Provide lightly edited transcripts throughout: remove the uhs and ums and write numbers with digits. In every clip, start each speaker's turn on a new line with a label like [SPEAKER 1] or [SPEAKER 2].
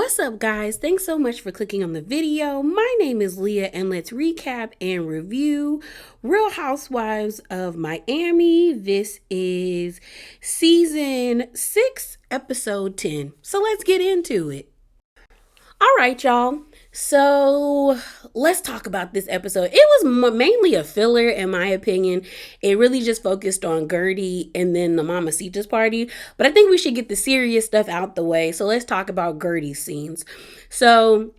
[SPEAKER 1] What's up, guys? Thanks so much for clicking on the video. My name is Leah, and let's recap and review Real Housewives of Miami. This is season 6, episode 10. So let's get into it. All right, y'all. So let's talk about this episode. It was mainly a filler, in my opinion. It really just focused on Gertie and then the Mamacita's party. But I think we should get the serious stuff out the way. So let's talk about Gertie's scenes. So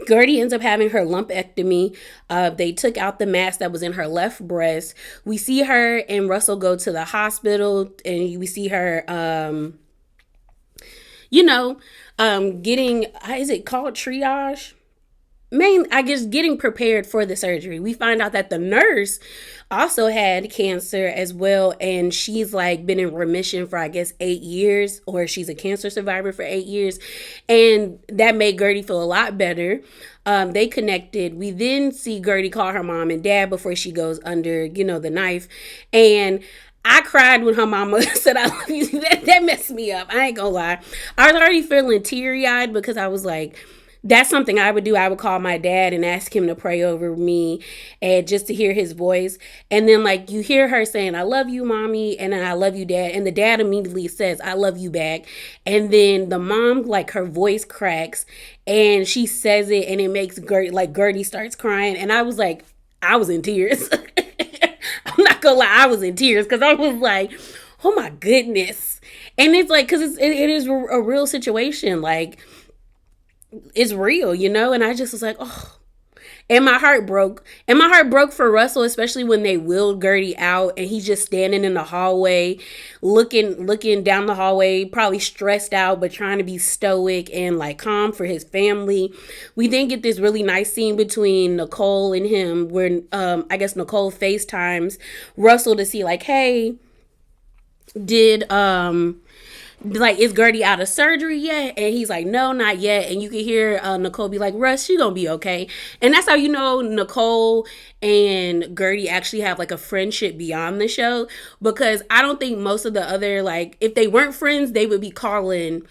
[SPEAKER 1] Gertie ends up having her lumpectomy. They took out the mass that was in her left breast. We see her and Russell go to the hospital, and we see her, getting, is it called triage? Getting prepared for the surgery. We find out that the nurse also had cancer as well, and she's been in remission for 8 years, or she's a cancer survivor for 8 years, and that made Gertie feel a lot better. They connected. We then see Gertie call her mom and dad before she goes under, the knife, and I cried when her mama said I love you. That messed me up. I ain't gonna lie. I was already feeling teary-eyed because I was like, that's something I would do. I would call my dad and ask him to pray over me, and just to hear his voice. And then you hear her saying, I love you, mommy, and I love you, dad. And the dad immediately says, I love you back. And then the mom, her voice cracks and she says it, and it makes Gertie starts crying. And I was in tears. I'm not gonna lie, I was in tears because I was like, oh my goodness. And it's because it is a real situation. It's real, and I just was like, oh, and my heart broke. And my heart broke for Russell, especially when they wheeled Gertie out and he's just standing in the hallway, looking down the hallway, probably stressed out, but trying to be stoic and calm for his family. We then get this really nice scene between Nicole and him where Nicole FaceTimes Russell to see hey, did is Gertie out of surgery yet? And he's like, no, not yet. And you can hear Nicole be like, Russ, she gonna be okay. And that's how you know Nicole and Gertie actually have a friendship beyond the show, because I don't think most of the other, if they weren't friends, they would be calling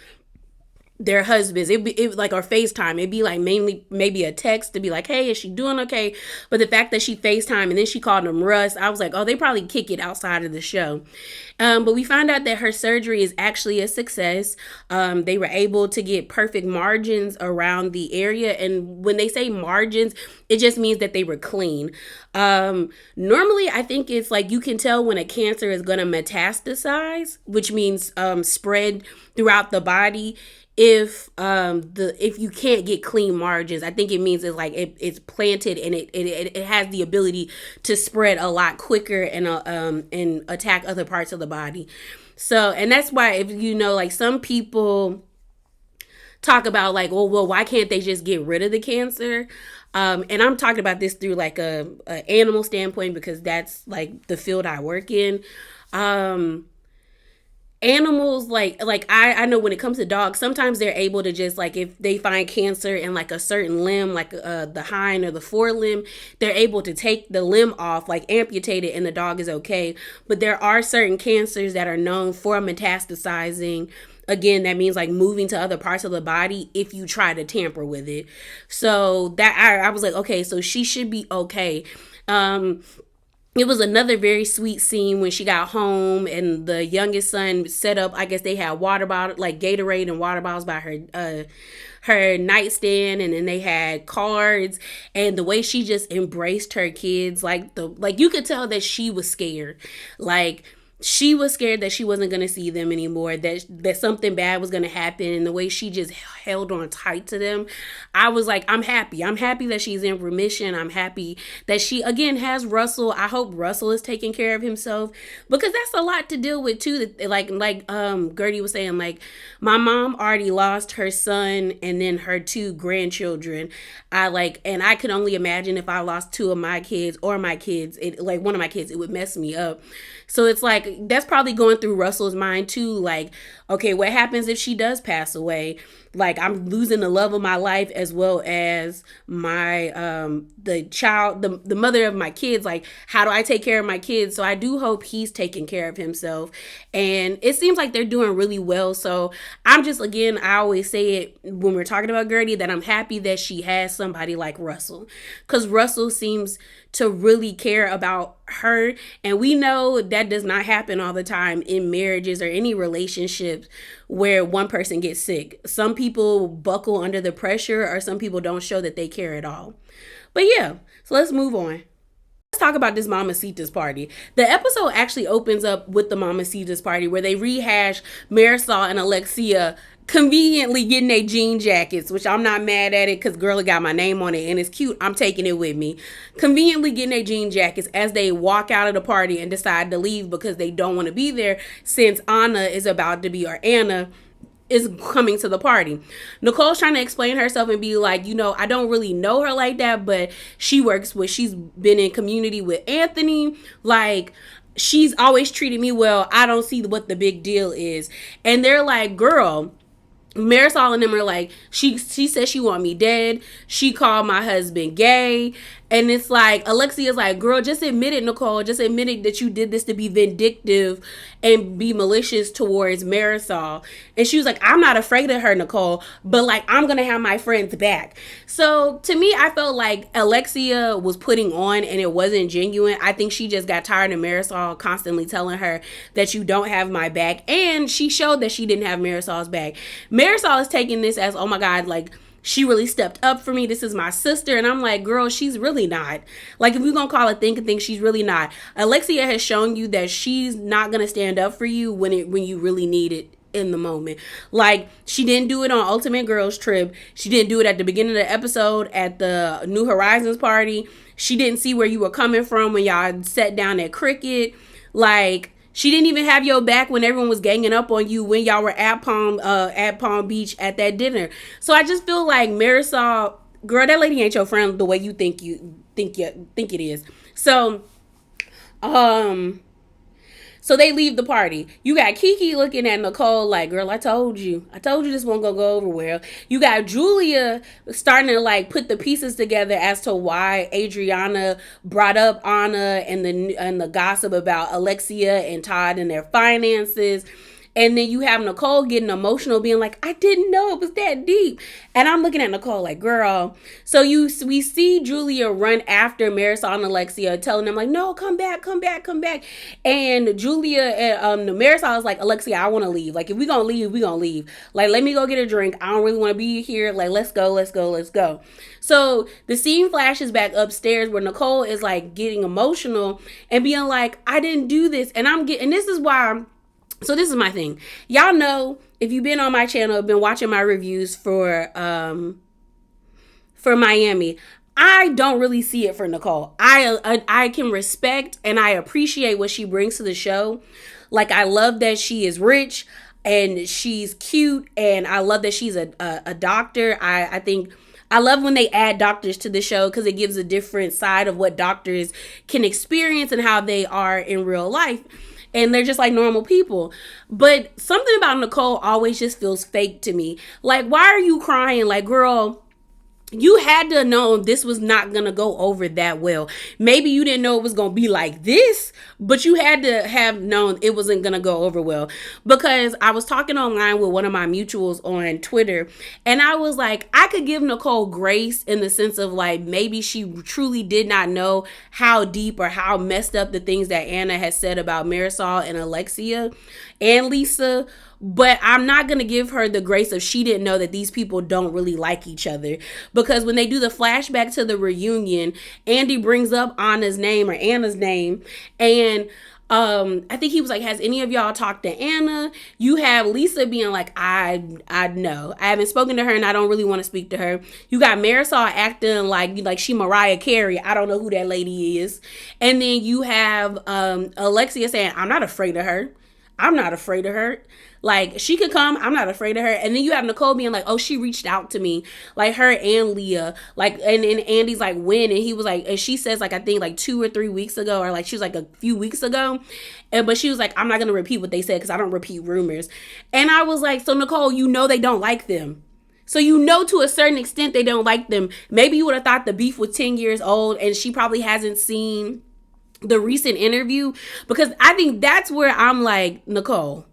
[SPEAKER 1] their husbands. Or FaceTime. It'd be mainly maybe a text to be like, hey, is she doing okay? But the fact that she FaceTime and then she called him Russ, I was like, oh, they probably kick it outside of the show. But we found out that her surgery is actually a success. They were able to get perfect margins around the area. And when they say margins, it just means that they were clean. Normally, I think it's you can tell when a cancer is going to metastasize, which means spread throughout the body. If you can't get clean margins, I think it means it's planted and it has the ability to spread a lot quicker and attack other parts of the body. So, and that's why, if some people talk about well, why can't they just get rid of the cancer? And I'm talking about this through a animal standpoint, because that's the field I work in. Animals, I know when it comes to dogs, sometimes they're able to just if they find cancer in a certain limb, the hind or the forelimb, they're able to take the limb off, amputate it, and the dog is okay. But there are certain cancers that are known for metastasizing. Again, that means moving to other parts of the body if you try to tamper with it. So that I was like, okay, so she should be okay. It was another very sweet scene when she got home and the youngest son set up, they had water bottle, Gatorade and water bottles by her nightstand, and then they had cards, and the way she just embraced her kids, you could tell that she was scared. She was scared that she wasn't going to see them anymore, that something bad was going to happen. And the way she just held on tight to them, I was like, I'm happy. I'm happy that she's in remission. I'm happy that she, again, has Russell. I hope Russell is taking care of himself, because that's a lot to deal with too. Gertie was saying, my mom already lost her son and then her 2 grandchildren. And I could only imagine if I lost 2 of my kids or my kids, one of my kids, it would mess me up. So it's like that's probably going through Russell's mind too. Like, okay, what happens if she does pass away? Like, I'm losing the love of my life as well as my the child, the mother of my kids. Like, how do I take care of my kids? So I do hope he's taking care of himself. And it seems like they're doing really well. So I'm just, again, I always say it when we're talking about Gertie, that I'm happy that she has somebody like Russell, because Russell seems to really care about her. And we know that does not happen all the time in marriages or any relationships where one person gets sick. Some people buckle under the pressure, or some people don't show that they care at all. But yeah, so let's move on. Let's talk about this Mamacita's party. The episode actually opens up with the Mamacita's party, where they rehash Marisol and Alexia conveniently getting their jean jackets, which I'm not mad at it because girl got my name on it and it's cute. I'm taking it with me. Conveniently getting their jean jackets as they walk out of the party and decide to leave because they don't want to be there, since Anna is about to be, or Anna is coming to the party. Nicole's trying to explain herself and be like, I don't really know her like that, but she's been in community with Anthony. Like, she's always treated me well. I don't see what the big deal is. And they're like, girl, Marisol and them are like, she said she want me dead. She called my husband gay. And it's like, Alexia's like, girl, just admit it, Nicole. Just admit it that you did this to be vindictive and be malicious towards Marisol. And she was like, I'm not afraid of her, Nicole, but like, I'm going to have my friends back. So to me, I felt like Alexia was putting on and it wasn't genuine. I think she just got tired of Marisol constantly telling her that you don't have my back. And she showed that she didn't have Marisol's back. Marisol is taking this as, oh my God, like, she really stepped up for me. This is my sister. And I'm like, girl, she's really not. Like, if we're going to call it think and think, she's really not. Alexia has shown you that she's not going to stand up for you when you really need it in the moment. Like, she didn't do it on Ultimate Girls Trip. She didn't do it at the beginning of the episode at the New Horizons party. She didn't see where you were coming from when y'all sat down at cricket. Like, she didn't even have your back when everyone was ganging up on you when y'all were at Palm Beach at that dinner. So I just feel like Marisol, girl, that lady ain't your friend the way you think it is. So, so they leave the party. You got Kiki looking at Nicole like, girl, I told you this won't go over well. You got Julia starting to like put the pieces together as to why Adriana brought up Anna and the gossip about Alexia and Todd and their finances. And then you have Nicole getting emotional, being like, I didn't know it was that deep. And I'm looking at Nicole like, girl. So we see Julia run after Marisol and Alexia, telling them like, no, come back. And Julia and Marisol is like, Alexia, I want to leave. Like, if we gonna leave, we gonna leave. Like, let me go get a drink. I don't really want to be here. Like, let's go. So the scene flashes back upstairs where Nicole is like getting emotional and being like, I didn't do this. And this is why. So this is my thing. Y'all know, if you've been on my channel, been watching my reviews for Miami, I don't really see it for Nicole. I can respect and I appreciate what she brings to the show. Like, I love that she is rich and she's cute, and I love that she's a doctor. I think I love when they add doctors to the show because it gives a different side of what doctors can experience and how they are in real life. And they're just like normal people. But something about Nicole always just feels fake to me. Like, why are you crying? Like, girl, you had to know this was not going to go over that well. Maybe you didn't know it was going to be like this, but you had to have known it wasn't going to go over well. Because I was talking online with one of my mutuals on Twitter, and I was like, I could give Nicole grace in the sense of like, maybe she truly did not know how deep or how messed up the things that Anna has said about Marisol and Alexia and Lisa. But I'm not going to give her the grace of she didn't know that these people don't really like each other. Because when they do the flashback to the reunion, Andy brings up Anna's name. And I think he was like, has any of y'all talked to Anna? You have Lisa being like, I know. I haven't spoken to her and I don't really want to speak to her. You got Marisol acting like she Mariah Carey. I don't know who that lady is. And then you have Alexia saying, I'm not afraid of her. I'm not afraid of her. Like, she could come, I'm not afraid of her. And then you have Nicole being like, oh, she reached out to me. Like, her and Leah. Like, and Andy's like, when? And he was like, and she says, like, I think like 2 or 3 weeks ago, or like she was like a few weeks ago. But she was like, I'm not going to repeat what they said because I don't repeat rumors. And I was like, so Nicole, you know they don't like them. So you know to a certain extent they don't like them. Maybe you would have thought the beef was 10 years old and she probably hasn't seen the recent interview, because I think that's where I'm like, Nicole,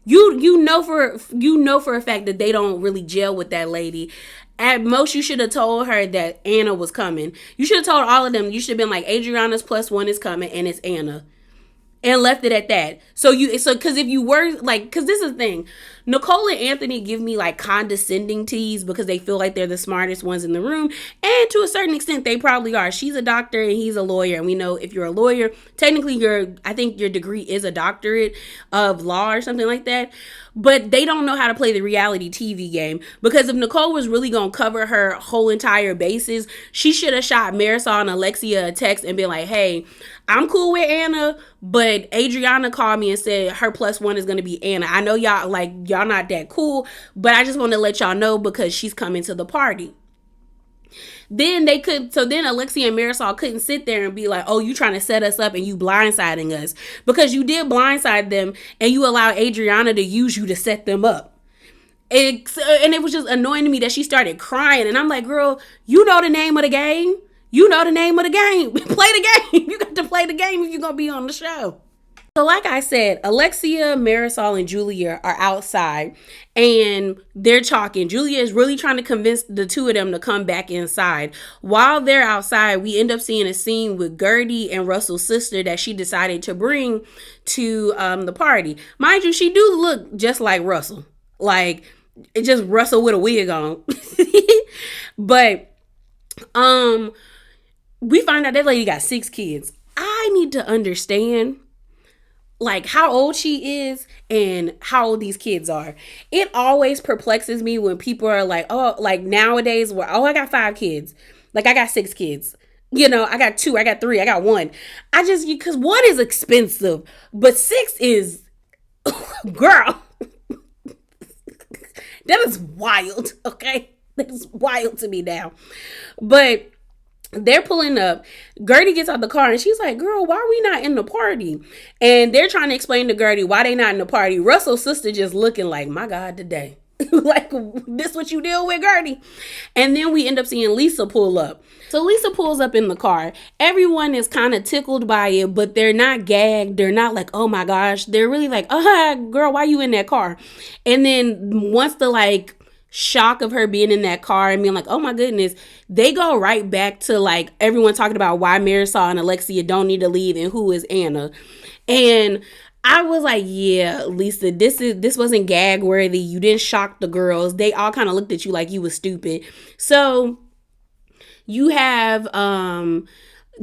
[SPEAKER 1] you know for a fact that they don't really gel with that lady. At most, you should have told her that Anna was coming. You should have told all of them. You should have been like, Adriana's +1 is coming and it's Anna. And left it at that. Because if you were like, because this is the thing, Nicole and Anthony give me like condescending teas because they feel like they're the smartest ones in the room. And to a certain extent, they probably are. She's a doctor and he's a lawyer. And we know if you're a lawyer, technically I think your degree is a doctorate of law or something like that. But they don't know how to play the reality TV game. Because if Nicole was really going to cover her whole entire bases, she should have shot Marisol and Alexia a text and been like, hey, I'm cool with Anna, but Adriana called me and said her +1 is going to be Anna. I know y'all not that cool, but I just want to let y'all know because she's coming to the party. Then Alexia and Marisol couldn't sit there and be like, oh, you trying to set us up and you blindsiding us, because you did blindside them and you allowed Adriana to use you to set them up. And it was just annoying to me that she started crying. And I'm like, girl, you know the name of the game. You know the name of the game. Play the game. You got to play the game if you're going to be on the show. So like I said, Alexia, Marisol, and Julia are outside and they're talking. Julia is really trying to convince the two of them to come back inside. While they're outside, we end up seeing a scene with Gertie and Russell's sister that she decided to bring to the party. Mind you, she do look just like Russell. Like, it's just Russell with a wig on. But we find out that lady got 6 kids. I need to understand like how old she is and how old these kids are. It always perplexes me when people are like, oh, like nowadays where, oh, I got 5 kids. Like I got 6 kids. You know, I got 2, I got 3, I got 1. Because 1 is expensive, but 6 is, girl, that is wild. Okay. That is wild to me now. But they're pulling up. Gertie gets out the car and she's like, girl, why are we not in the party? And they're trying to explain to Gertie why they not in the party. Russell's sister just looking like, my God, today. Like, this what you deal with, Gertie? And then we end up seeing Lisa pull up. So Lisa pulls up in the car. Everyone is kind of tickled by it, but they're not gagged. They're not like, oh my gosh. They're really like, girl, why you in that car? And then once the like shock of her being in that car and being like, oh my goodness, they go right back to like everyone talking about why Marisol and Alexia don't need to leave and who is Anna. And I was like, yeah, Lisa, this wasn't gag worthy. You didn't shock the girls. They all kind of looked at you like you was stupid. So you have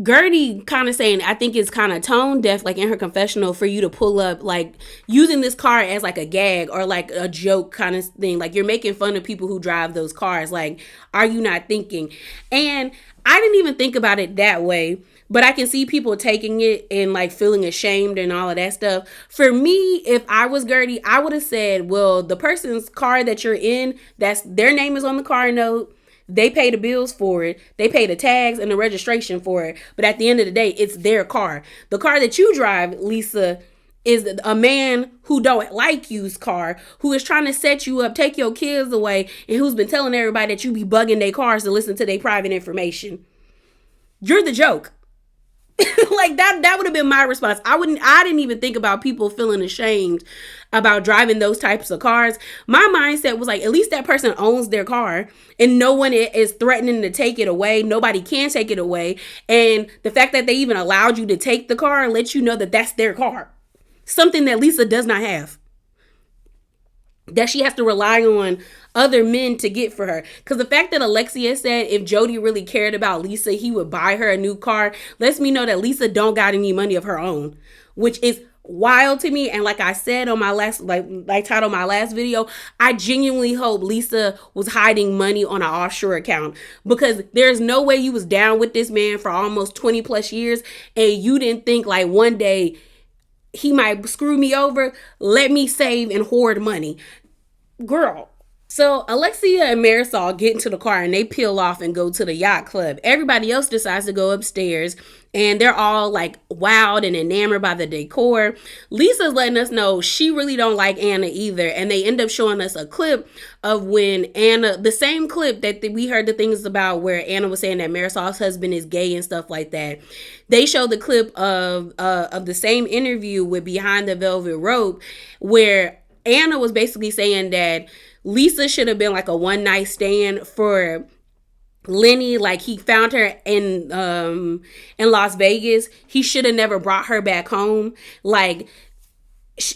[SPEAKER 1] Gertie kind of saying, I think it's kind of tone deaf, like in her confessional, for you to pull up, like using this car as like a gag or like a joke kind of thing. Like you're making fun of people who drive those cars. Like, are you not thinking? And I didn't even think about it that way, but I can see people taking it and like feeling ashamed and all of that stuff. For me, if I was Gertie, I would have said, well, the person's car that you're in, that's their name is on the car note. They pay the bills for it. They pay the tags and the registration for it. But at the end of the day, it's their car. The car that you drive, Lisa, is a man who don't like you's car, who is trying to set you up, take your kids away, and who's been telling everybody that you be bugging their cars to listen to their private information. You're the joke. Like that would have been my response. I didn't even think about people feeling ashamed about driving those types of cars. My mindset was like, at least that person owns their car and no one is threatening to take it away. Nobody can take it away. And the fact that they even allowed you to take the car lets you know that that's their car. Something that Lisa does not have. That she has to rely on other men to get for her. Because the fact that Alexia said if Jody really cared about Lisa, he would buy her a new car, lets me know that Lisa don't got any money of her own, which is wild to me. And like I said on my last, like titled my last video, I genuinely hope Lisa was hiding money on an offshore account, because there's no way you was down with this man for almost 20 plus years and you didn't think like one day he might screw me over. Let me save and hoard money. Girl. So Alexia and Marisol get into the car and they peel off and go to the yacht club. Everybody else decides to go upstairs and they're all like wowed and enamored by the decor. Lisa's letting us know she really don't like Anna either, and they end up showing us a clip of when Anna, the same clip that we heard the things about where Anna was saying that Marisol's husband is gay and stuff like that. They show the clip of the same interview with Behind the Velvet Rope where Anna was basically saying that Lisa should have been like a one night stand for Lenny. Like, he found her in Las Vegas. He should have never brought her back home. Like,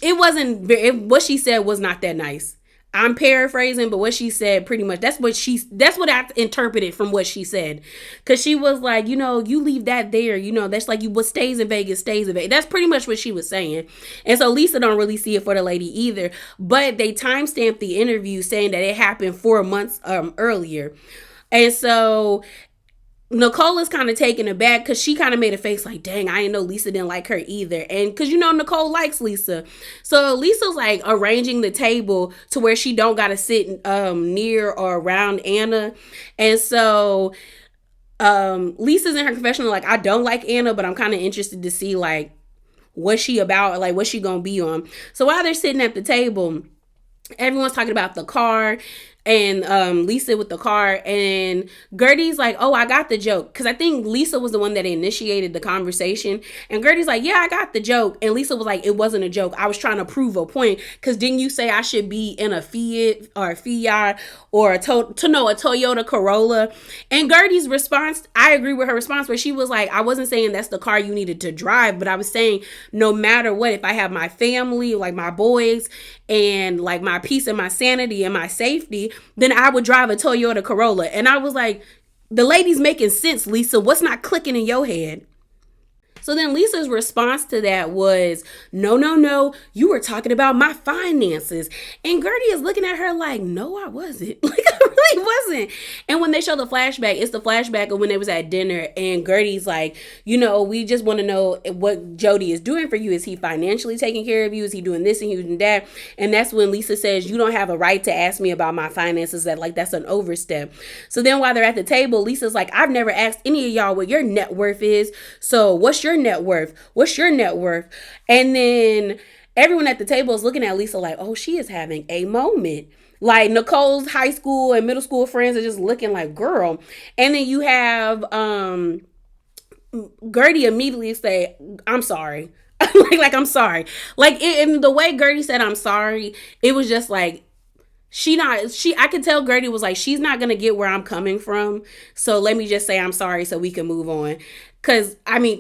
[SPEAKER 1] it wasn't what she said was not that nice. I'm paraphrasing, but what she said pretty much, that's what I interpreted from what she said. Cause she was like, you leave that there, that's like what stays in Vegas stays in Vegas. That's pretty much what she was saying. And so Lisa don't really see it for the lady either. But they timestamped the interview saying that it happened 4 months earlier. And so Nicole is kind of taken aback because she kind of made a face like, dang, I didn't know Lisa didn't like her either. And because, Nicole likes Lisa. So Lisa's like arranging the table to where she don't got to sit near or around Anna. And so Lisa's in her confessional like, I don't like Anna, but I'm kind of interested to see like what she about, like what she gonna be on. So while they're sitting at the table, everyone's talking about the car and Lisa with the car, and Gertie's like, oh, I got the joke, because I think Lisa was the one that initiated the conversation, and Gertie's like, yeah, I got the joke, and Lisa was like, it wasn't a joke, I was trying to prove a point, because didn't you say I should be in a Fiat or a Fiat or a Toyota Corolla? And Gertie's response, I agree with her response, where she was like, I wasn't saying that's the car you needed to drive, but I was saying no matter what, if I have my family, like my boys, and like my peace and my sanity and my safety, then I would drive a Toyota Corolla. And I was like, the lady's making sense, Lisa. What's not clicking in your head? So then Lisa's response to that was, no, you were talking about my finances. And Gertie is looking at her like, no, I wasn't. Like, I really wasn't. And when they show the flashback, it's the flashback of when they was at dinner. And Gertie's like, we just want to know what Jody is doing for you. Is he financially taking care of you? Is he doing this and he doing that? And that's when Lisa says, you don't have a right to ask me about my finances. That's an overstep. So then while they're at the table, Lisa's like, I've never asked any of y'all what your net worth is. So what's your net worth? What's your net worth? And then everyone at the table is looking at Lisa like, oh, she is having a moment. Like Nicole's high school and middle school friends are just looking like, girl. And then you have Gertie immediately say, I'm sorry. I'm sorry. And the way Gertie said I'm sorry, it was just like, I could tell Gertie was like, she's not going to get where I'm coming from. So let me just say I'm sorry so we can move on. Because,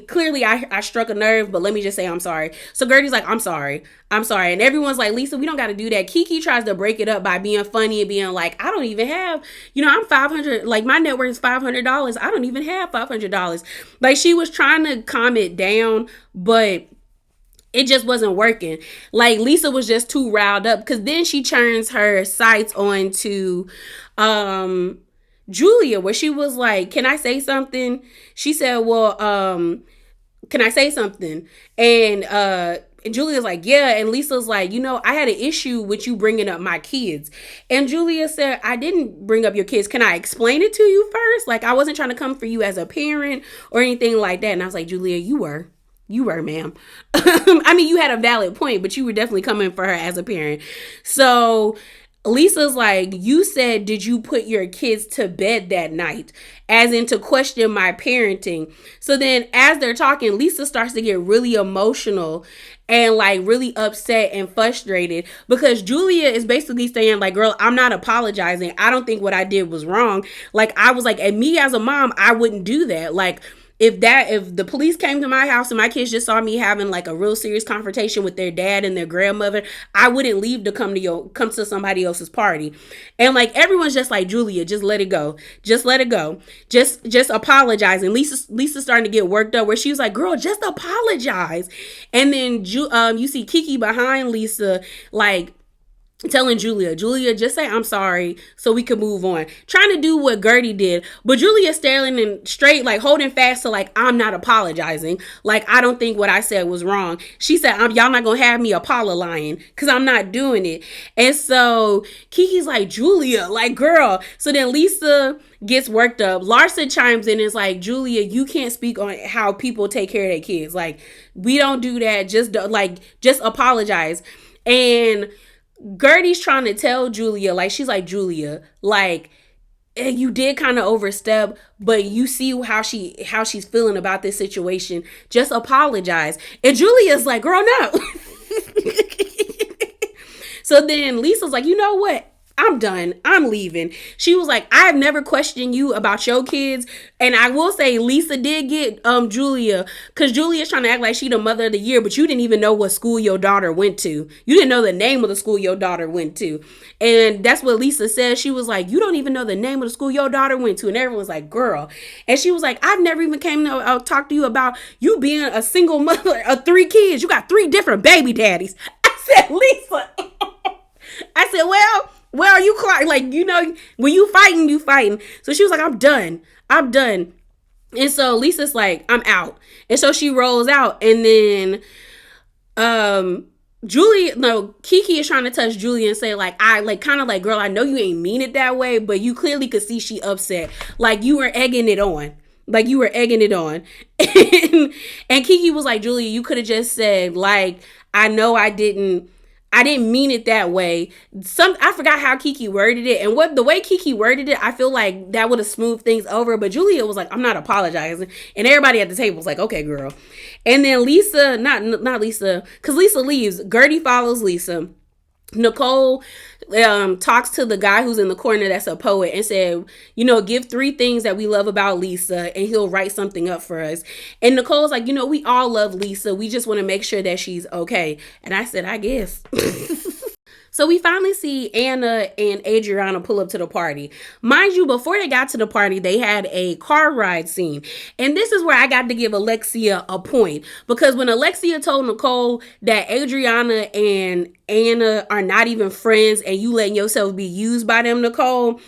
[SPEAKER 1] clearly I struck a nerve, but let me just say I'm sorry. So Gertie's like, I'm sorry. And everyone's like, Lisa, we don't got to do that. Kiki tries to break it up by being funny and being like, I don't even have, I'm 500, like my net worth is $500. I don't even have $500. Like, she was trying to calm it down, but it just wasn't working. Like, Lisa was just too riled up, because then she turns her sights on to Julia, where she was like, can I say something? She said, well, can I say something? And Julia's like, yeah. And Lisa's like, I had an issue with you bringing up my kids. And Julia said, I didn't bring up your kids. Can I explain it to you first? Like, I wasn't trying to come for you as a parent or anything like that. And I was like, Julia, you were, ma'am. You had a valid point, but you were definitely coming for her as a parent. So Lisa's like, you said, did you put your kids to bed that night? As in to question my parenting. So then as they're talking, Lisa starts to get really emotional and like really upset and frustrated, because Julia is basically saying like, girl, I'm not apologizing. I don't think what I did was wrong. Like, I was like, and me as a mom, I wouldn't do that. Like, if the police came to my house and my kids just saw me having like a real serious confrontation with their dad and their grandmother, I wouldn't leave to come to somebody else's party. And like, everyone's just like, Julia, just let it go. Just let it go. Just apologize. And Lisa's starting to get worked up, where she was like, girl, just apologize. And then you see Kiki behind Lisa, like, telling Julia, just say I'm sorry so we can move on. Trying to do what Gertie did, but Julia staring and straight, like holding fast to like I'm not apologizing. Like I don't think what I said was wrong. She said, y'all not gonna have me apologizing lying because I'm not doing it. And so Kiki's like, Julia, like girl. So then Lisa gets worked up. Larsa chimes in and is like, Julia, you can't speak on how people take care of their kids. Like we don't do that. Just apologize. And Gertie's trying to tell Julia, like, she's like, Julia, like, you did kind of overstep, but you see how she's feeling about this situation. Just apologize. And Julia's like, girl, no. So then Lisa's like, you know what? I'm done. I'm leaving. She was like, I've never questioned you about your kids. And I will say Lisa did get Julia, because Julia's trying to act like she the mother of the year, but you didn't even know what school your daughter went to. You didn't know the name of the school your daughter went to. And that's what Lisa said. She was like, you don't even know the name of the school your daughter went to. And everyone's like, girl. And she was like, I've never even came to talk to you about you being a single mother of 3 kids. You got 3 different baby daddies. I said, Lisa. I said, well, you cry, like, you know, when you fighting. So she was like, I'm done. And so Lisa's like, I'm out. And so she rolls out. And then Kiki is trying to touch Julia and say, like, kind of like, girl, I know you ain't mean it that way, but you clearly could see she upset. Like you were egging it on. And Kiki was like, Julia, you could have just said, like, I know I didn't mean it that way. I forgot how Kiki worded it, and the way Kiki worded it, I feel like that would have smoothed things over. But Julia was like, I'm not apologizing, and everybody at the table was like, okay, girl. And then Lisa, not Lisa, because Lisa leaves. Gertie follows Lisa. Nicole talks to the guy who's in the corner that's a poet and said, you know, give 3 things that we love about Lisa and he'll write something up for us. And Nicole's like, you know, we all love Lisa. We just want to make sure that she's okay. And I said, I guess. So we finally see Anna and Adriana pull up to the party. Mind you, before they got to the party, they had a car ride scene. And this is where I got to give Alexia a point. Because when Alexia told Nicole that Adriana and Anna are not even friends and you letting yourself be used by them, Nicole,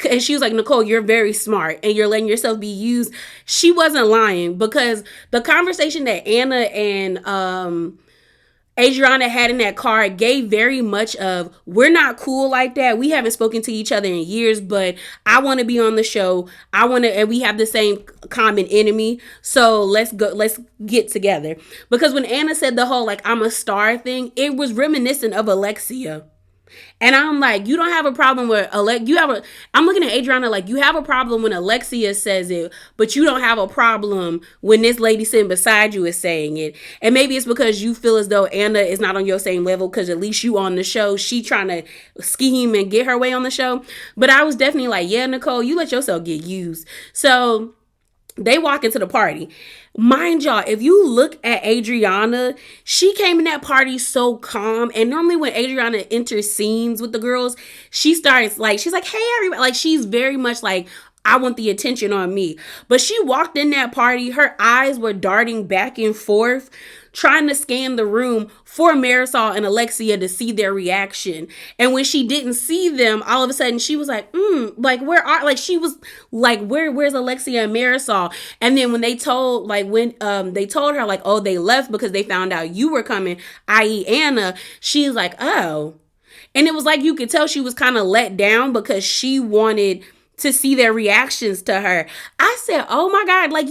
[SPEAKER 1] and she was like, Nicole, you're very smart and you're letting yourself be used. She wasn't lying, because the conversation that Anna and Adriana had in that car gave very much of, we're not cool like that. We haven't spoken to each other in years, but I want to be on the show. And we have the same common enemy. So let's get together. Because when Anna said the whole, like, I'm a star thing, it was reminiscent of Alexia. And I'm like, you don't have a problem with I'm looking at Adriana like, you have a problem when Alexia says it, but you don't have a problem when this lady sitting beside you is saying it. And maybe it's because you feel as though Anna is not on your same level, because at least you on the show. She trying to scheme and get her way on the show. But I was definitely like, yeah, Nicole, you let yourself get used. So they walk into the party. Mind y'all, if you look at Adriana, she came in that party so calm. And normally when Adriana enters scenes with the girls, she's like, hey, everybody. Like, she's very much like, I want the attention on me. But she walked in that party, her eyes were darting back and forth, trying to scan the room for Marisol and Alexia to see their reaction. And when she didn't see them, all of a sudden she was like, she was like, where's Alexia and Marisol? And then when they told her, like, oh, they left because they found out you were coming, i.e. Anna, she's like, oh. And it was like, you could tell she was kind of let down because she wanted to see their reactions to her. I said, oh my God, like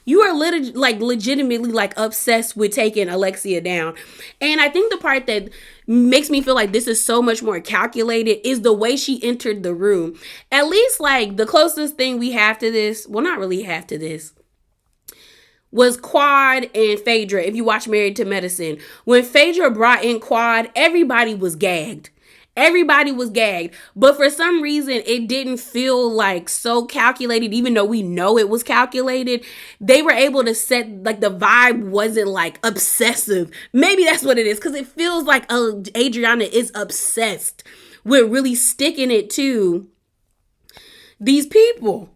[SPEAKER 1] you are legitimately like obsessed with taking Alexia down. And I think the part that makes me feel like this is so much more calculated is the way she entered the room. At least like the closest thing we have to this, well, not really have to this, was Quad and Phaedra. If you watch Married to Medicine, when Phaedra brought in Quad, everybody was gagged. But for some reason, it didn't feel like so calculated, even though we know it was calculated. They were able to set, like, the vibe wasn't like obsessive. Maybe that's what it is, because it feels like Adriana is obsessed with really sticking it to these people.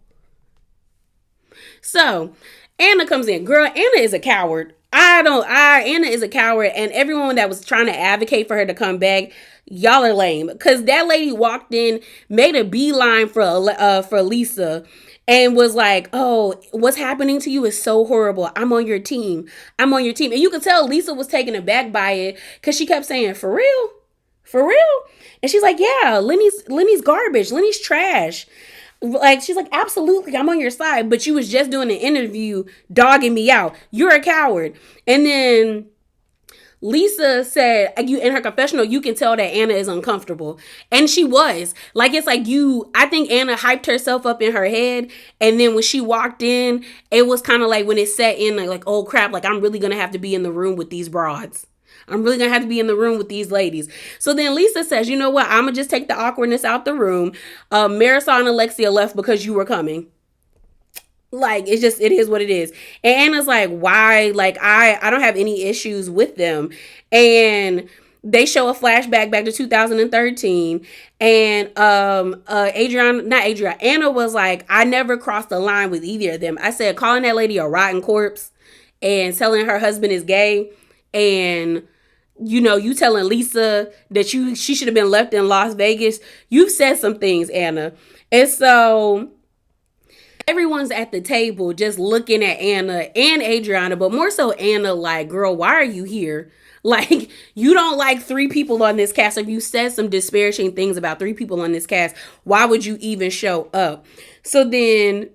[SPEAKER 1] So Anna comes in. Girl, Anna is a coward. Anna is a coward, and everyone that was trying to advocate for her to come back, y'all are lame. Because that lady walked in, made a beeline for Lisa, and was like, "Oh, what's happening to you is so horrible. I'm on your team. I'm on your team." And you could tell Lisa was taken aback by it because she kept saying, "For real, for real," and she's like, "Yeah, Lenny's garbage. Lenny's trash." Like, she's like, absolutely, I'm on your side, but you was just doing an interview dogging me out. You're a coward. And then Lisa said, you in her confessional, you can tell that Anna is uncomfortable. And she was. Like, it's like I think Anna hyped herself up in her head. And then when she walked in, it was kind of like when it set in, like, oh crap, like I'm really going to have to be in the room with these broads. I'm really going to have to be in the room with these ladies. So then Lisa says, you know what? I'm going to just take the awkwardness out the room. Marisol and Alexia left because you were coming. Like, it is what it is. And Anna's like, why? Like, I don't have any issues with them. And they show a flashback back to 2013. And Anna was like, I never crossed the line with either of them. I said, calling that lady a rotten corpse and telling her husband is gay, and you telling Lisa that she should have been left in Las Vegas. You've said some things, Anna. And so everyone's at the table just looking at Anna and Adriana, but more so Anna, like, girl, why are you here? Like, you don't like 3 people on this cast. If you said some disparaging things about 3 people on this cast, why would you even show up? So then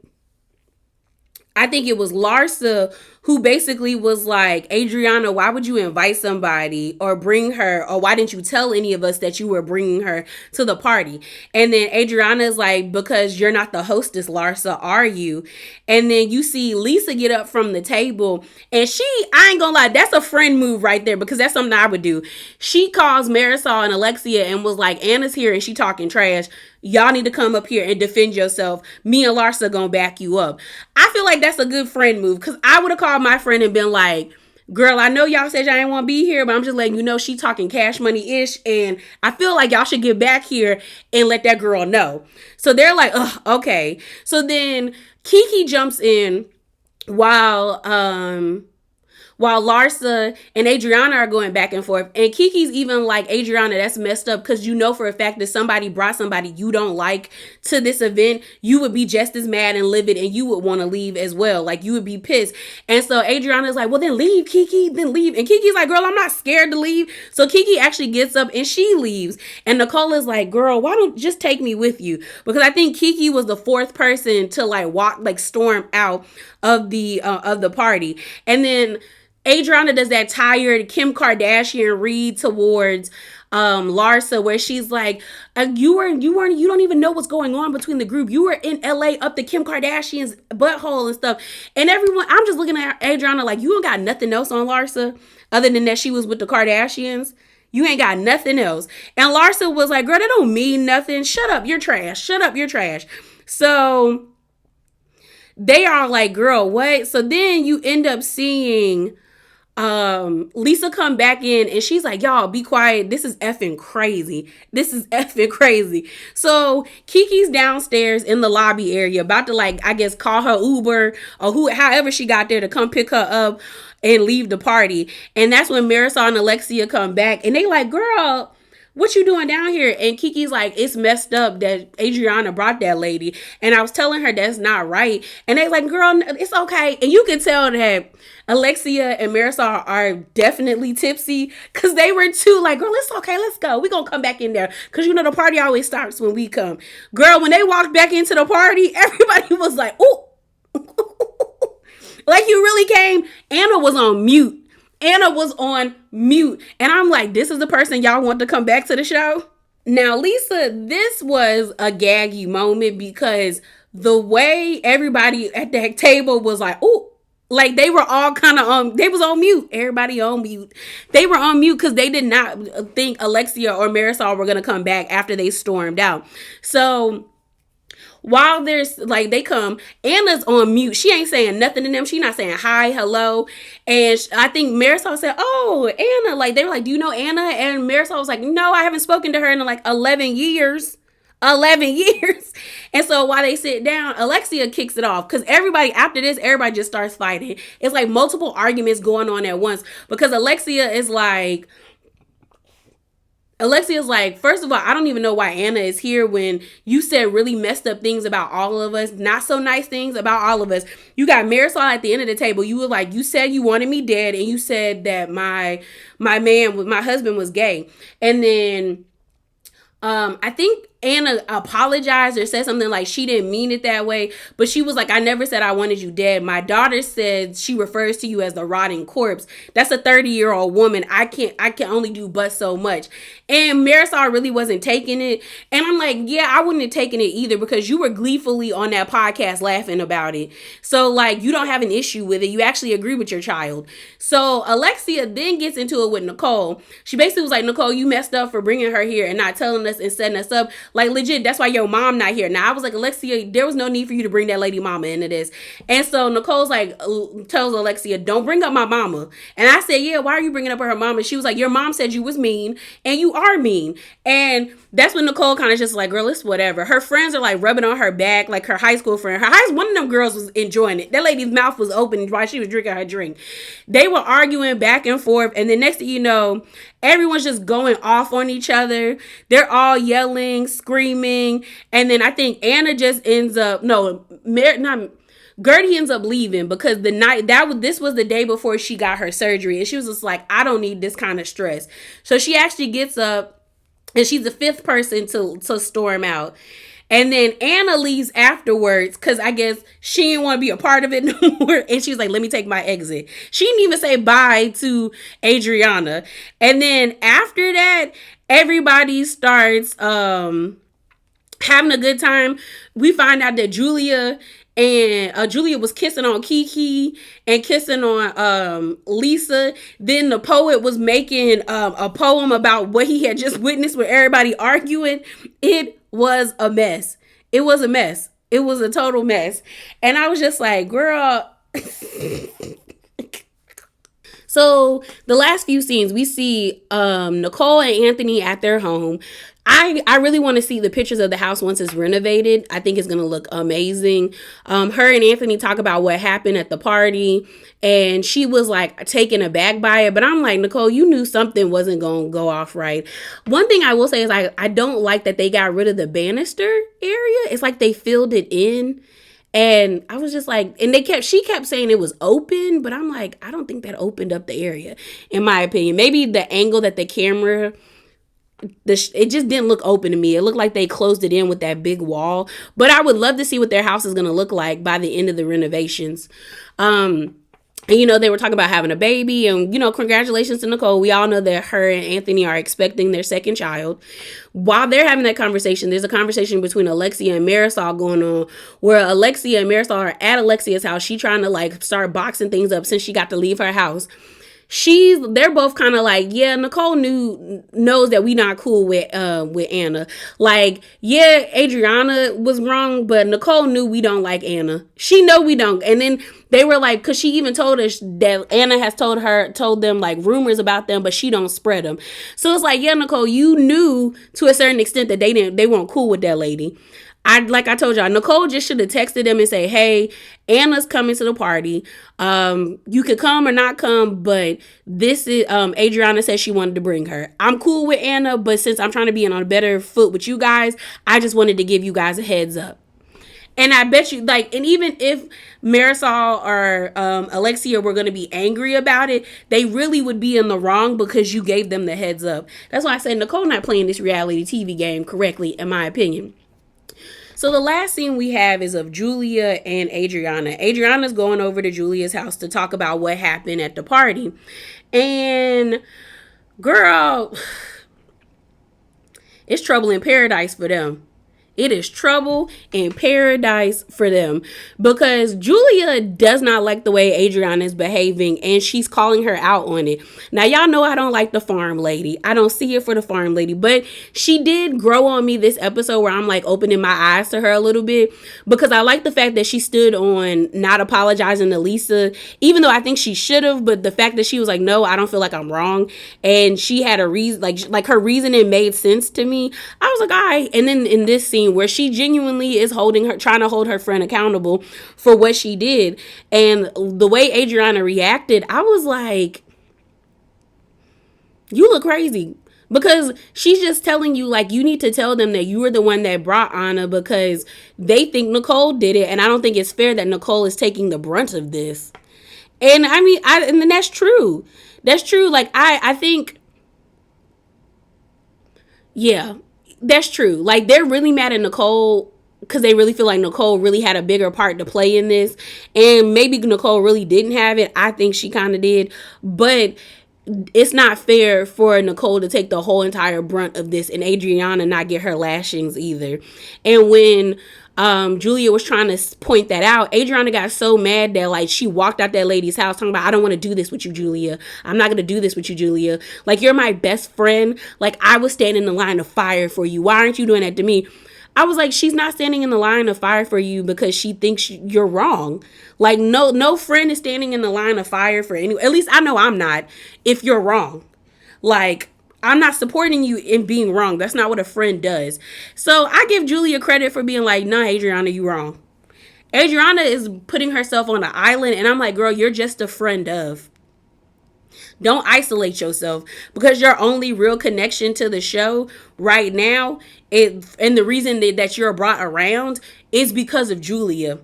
[SPEAKER 1] I think it was Larsa who basically was like, Adriana, why would you invite somebody or bring her, or why didn't you tell any of us that you were bringing her to the party? And then Adriana is like, because you're not the hostess, Larsa, are you? And then you see Lisa get up from the table, and I ain't gonna lie, that's a friend move right there, because that's something I would do. She calls Marisol and Alexia and was like, Anna's here and she talking trash. Y'all need to come up here and defend yourself. Me and Larsa gonna back you up. I feel like that's a good friend move, because I would have called my friend and been like, girl, I know y'all said y'all didn't want to be here, but I'm just letting you know she talking cash money-ish, and I feel like y'all should get back here and let that girl know. So they're like, ugh, okay. So then Kiki jumps in while Larsa and Adriana are going back and forth. And Kiki's even like, Adriana, that's messed up, because for a fact that somebody brought somebody you don't like to this event, you would be just as mad and livid, and you would want to leave as well. Like, you would be pissed. And so Adriana's like, well, then leave, Kiki, then leave. And Kiki's like, girl, I'm not scared to leave. So Kiki actually gets up and she leaves. And Nicole is like, girl, why don't just take me with you? Because I think Kiki was the 4th person to storm out of the party. And then Adriana does that tired Kim Kardashian read towards Larsa, where she's like, you don't even know what's going on between the group. You were in LA up to Kim Kardashian's butthole and stuff. And everyone, I'm just looking at Adriana like, you don't got nothing else on Larsa other than that she was with the Kardashians. You ain't got nothing else. And Larsa was like, girl, that don't mean nothing. Shut up, you're trash. Shut up, you're trash. So they are like, girl, what? So then you end up seeing Lisa come back in, and she's like, y'all be quiet. This is effing crazy. This is effing crazy. So Kiki's downstairs in the lobby area about to call her Uber or however she got there to come pick her up and leave the party. And that's when Marisol and Alexia come back, and they like, girl, what you doing down here? And Kiki's like, it's messed up that Adriana brought that lady. And I was telling her that's not right. And they like, girl, it's okay. And you can tell that Alexia and Marisol are definitely tipsy, because they were too like, girl, it's okay. Let's go. We're going to come back in there. Because the party always starts when we come. Girl, when they walked back into the party, everybody was like, ooh. Like, you really came. Anna was on mute. And I'm like, this is the person y'all want to come back to the show? Now, Lisa, this was a gaggy moment, because the way everybody at that table was like, ooh, like they were all kind of they was on mute. Everybody on mute. They were on mute because they did not think Alexia or Marisol were going to come back after they stormed out. So while there's they come, Anna's on mute. She ain't saying nothing to them. She not saying hi, hello. And I think Marisol said, oh, Anna. Like, they were like, do you know Anna? And Marisol was like, no, I haven't spoken to her in 11 years. 11 years. And so while they sit down, Alexia kicks it off because everybody, after this, everybody just starts fighting. It's like multiple arguments going on at once because Alexia's like, first of all, I don't even know why Anna is here when you said really messed up things about all of us, not so nice things about all of us. You got Marisol at the end of the table. You were like, you said you wanted me dead, and you said that my husband was gay. And then I think Anna apologized or said something like she didn't mean it that way, but she was like, I never said I wanted you dead. My daughter said she refers to you as the rotting corpse. That's a 30-year-old woman. I can only do but so much. And Marisol really wasn't taking it. And I'm like, yeah, I wouldn't have taken it either because you were gleefully on that podcast laughing about it. So like, you don't have an issue with it. You actually agree with your child. So Alexia then gets into it with Nicole. She basically was like, Nicole, you messed up for bringing her here and not telling us and setting us up. Like, legit, that's why your mom not here. Now, I was like, Alexia, there was no need for you to bring that lady mama into this. And so Nicole's like, tells Alexia, don't bring up my mama. And I said, yeah, why are you bringing up her mama? She was like, your mom said you was mean and you are mean. And that's when Nicole kind of just like, girl, it's whatever. Her friends are like rubbing on her back, like her high school friend. One of them girls was enjoying it. That lady's mouth was open while she was drinking her drink. They were arguing back and forth. And then next thing you know, everyone's just going off on each other. They're all yelling, screaming. And then I think Anna just ends up, Gertie ends up leaving because this was the day before she got her surgery. And she was just like, I don't need this kind of stress. So she actually gets up and she's the fifth person to storm out. And then Anna leaves afterwards because I guess she didn't want to be a part of it no more. And she was like, let me take my exit. She didn't even say bye to Adriana. And then after that, everybody starts having a good time. We find out that Julia was kissing on Kiki and kissing on Lisa. Then the poet was making a poem about what he had just witnessed with everybody arguing. It was a mess. It was a mess. It was a total mess. And I was just like, girl. So the last few scenes, we see Nicole and Anthony at their home. I really want to see the pictures of the house once it's renovated. I think it's going to look amazing. Her and Anthony talk about what happened at the party. And she was like taken aback by it. But I'm like, Nicole, you knew something wasn't going to go off right. One thing I will say is I don't like that they got rid of the banister area. It's like they filled it in. And I was just like, and she kept saying it was open, but I'm like, I don't think that opened up the area, in my opinion. Maybe the angle that the camera, it just didn't look open to me. It looked like they closed it in with that big wall. But I would love to see what their house is going to look like by the end of the renovations. And, they were talking about having a baby and, congratulations to Nicole. We all know that her and Anthony are expecting their second child. While they're having that conversation, there's a conversation between Alexia and Marisol going on where Alexia and Marisol are at Alexia's house. She trying to start boxing things up since she got to leave her house. They're both kind of like, yeah, Nicole knows that we not cool with Anna. Like, yeah, Adriana was wrong, but Nicole knew we don't like Anna. She know we don't. And then they were like, because she even told us that Anna has told them like rumors about them, but she don't spread them. So it's like, yeah, Nicole, you knew to a certain extent that they weren't cool with that lady. Like I told y'all, Nicole just should have texted them and say, hey, Anna's coming to the party. You could come or not come, but this is, Adriana said she wanted to bring her. I'm cool with Anna, but since I'm trying to be on a better foot with you guys, I just wanted to give you guys a heads up. And I bet you, and even if Marisol or Alexia were going to be angry about it, they really would be in the wrong because you gave them the heads up. That's why I said Nicole not playing this reality TV game correctly, in my opinion. So the last scene we have is of Julia and Adriana. Adriana's going over to Julia's house to talk about what happened at the party. And girl, it's trouble in paradise for them. It is trouble in paradise for them because Julia does not like the way Adriana is behaving and she's calling her out on it. Now, y'all know I don't like the farm lady. I don't see it for the farm lady, but she did grow on me this episode where I'm like opening my eyes to her a little bit because I like the fact that she stood on not apologizing to Lisa, even though I think she should have, but the fact that she was like, no, I don't feel like I'm wrong. And she had a reason, like her reasoning made sense to me. I was like, all right. And then in this scene where she genuinely is trying to hold her friend accountable for what she did, and the way Adriana reacted, I was like, you look crazy. Because she's just telling you, like, you need to tell them that you were the one that brought Anna because they think Nicole did it. And I don't think it's fair that Nicole is taking the brunt of this. And I mean, and then that's true. That's true. Like, I think, yeah, that's true. Like, they're really mad at Nicole because they really feel like Nicole really had a bigger part to play in this. And maybe Nicole really didn't have it. I think she kind of did. But it's not fair for Nicole to take the whole entire brunt of this and Adriana not get her lashings either. And when Julia was trying to point that out, Adriana got so mad that like she walked out that lady's house talking about, I don't want to do this with you, Julia. I'm not going to do this with you, Julia. Like, you're my best friend. Like, I was standing in the line of fire for you. Why aren't you doing that to me? I was like, she's not standing in the line of fire for you because she thinks you're wrong. Like, no friend is standing in the line of fire for anyone. At least I know I'm not. If you're wrong, like, I'm not supporting you in being wrong. That's not what a friend does. So I give Julia credit for being like, nah, Adriana, you wrong. Adriana is putting herself on an island, and I'm like, girl, you're just a friend of. Don't isolate yourself because your only real connection to the show right now, and the reason that you're brought around is because of Julia.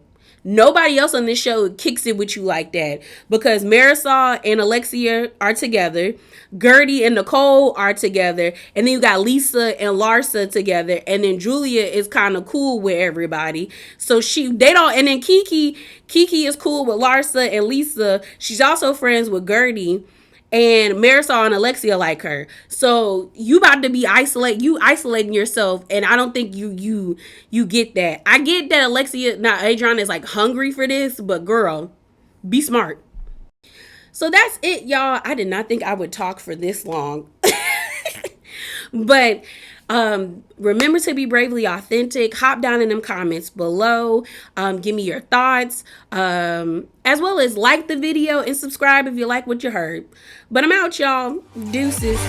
[SPEAKER 1] Nobody else on this show kicks it with you like that because Marisol and Alexia are together. Gertie and Nicole are together. And then you got Lisa and Larsa together. And then Julia is kind of cool with everybody. So they don't, and then Kiki is cool with Larsa and Lisa. She's also friends with Gertie. And Marisol and Alexia like her. So you about to be isolating yourself, and I don't think you get that. I get that Adriana is like hungry for this, but girl, be smart. So that's it, y'all. I did not think I would talk for this long. But remember to be bravely authentic. Hop down in them comments below. Give me your thoughts. As well as like the video and subscribe if you like what you heard. But I'm out, y'all. Deuces.